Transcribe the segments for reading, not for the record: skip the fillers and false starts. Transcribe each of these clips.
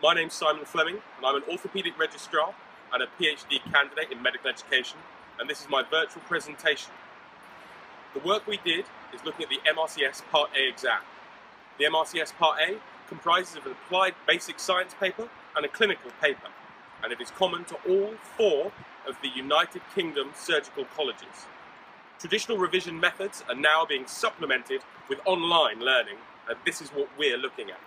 My name's Simon Fleming, and I'm an orthopaedic registrar and a PhD candidate in medical education, and this is my virtual presentation. The work we did is looking at the MRCS Part A exam. The MRCS Part A comprises of an applied basic science paper and a clinical paper, and it is common to all 4 of the United Kingdom surgical colleges. Traditional revision methods are now being supplemented with online learning, and this is what we're looking at.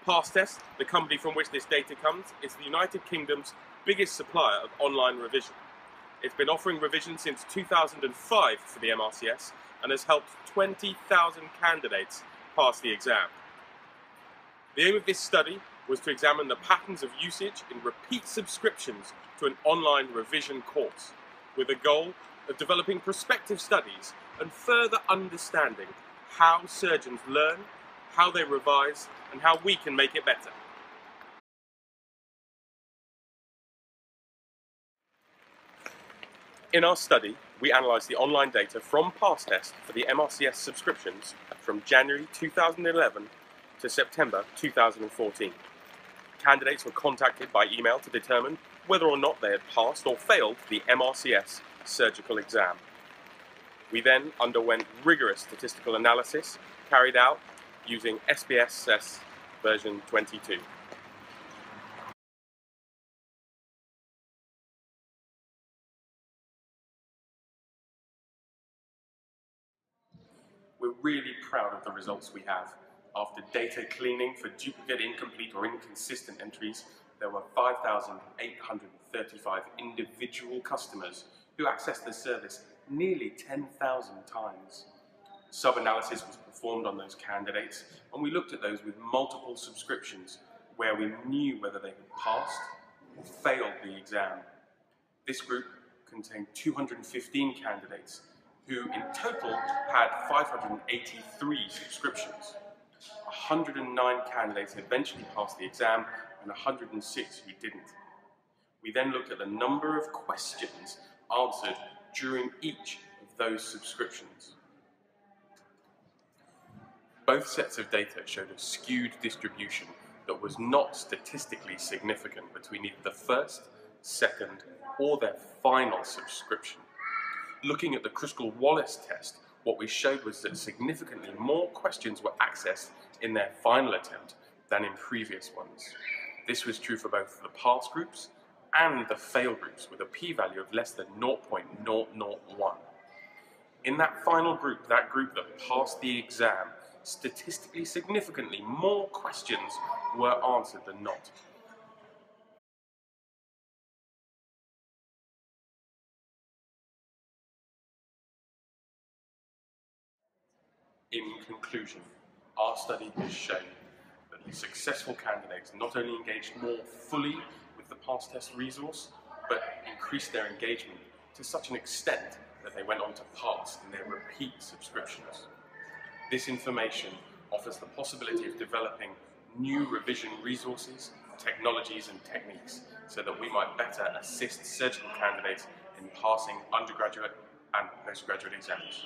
PassTest, the company from which this data comes, is the United Kingdom's biggest supplier of online revision. It's been offering revision since 2005 for the MRCS and has helped 20,000 candidates pass the exam. The aim of this study was to examine the patterns of usage in repeat subscriptions to an online revision course, with a goal of developing prospective studies and further understanding how surgeons learn, how they revise, and how we can make it better. In our study, we analysed the online data from PassTest for the MRCS subscriptions from January 2011 to September 2014. Candidates were contacted by email to determine whether or not they had passed or failed the MRCS surgical exam. We then underwent rigorous statistical analysis carried out using SPSS version 22. We're really proud of the results we have. After data cleaning for duplicate, incomplete or inconsistent entries, there were 5,835 individual customers who accessed the service nearly 10,000 times. Sub-analysis was performed on those candidates, and we looked at those with multiple subscriptions where we knew whether they had passed or failed the exam. This group contained 215 candidates who in total had 583 subscriptions. 109 candidates eventually passed the exam and 106 who didn't. We then looked at the number of questions answered during each of those subscriptions. Both sets of data showed a skewed distribution that was not statistically significant between either the first, second, or their final subscription. Looking at the Kruskal-Wallis test, what we showed was that significantly more questions were accessed in their final attempt than in previous ones. This was true for both the pass groups and the fail groups, with a p-value of less than 0.001. In that final group, that group that passed the exam, statistically significantly more questions were answered than not. In conclusion, our study has shown that the successful candidates not only engaged more fully with the PassTest resource, but increased their engagement to such an extent that they went on to pass in their repeat subscriptions. This information offers the possibility of developing new revision resources, technologies and techniques so that we might better assist surgical candidates in passing undergraduate and postgraduate exams.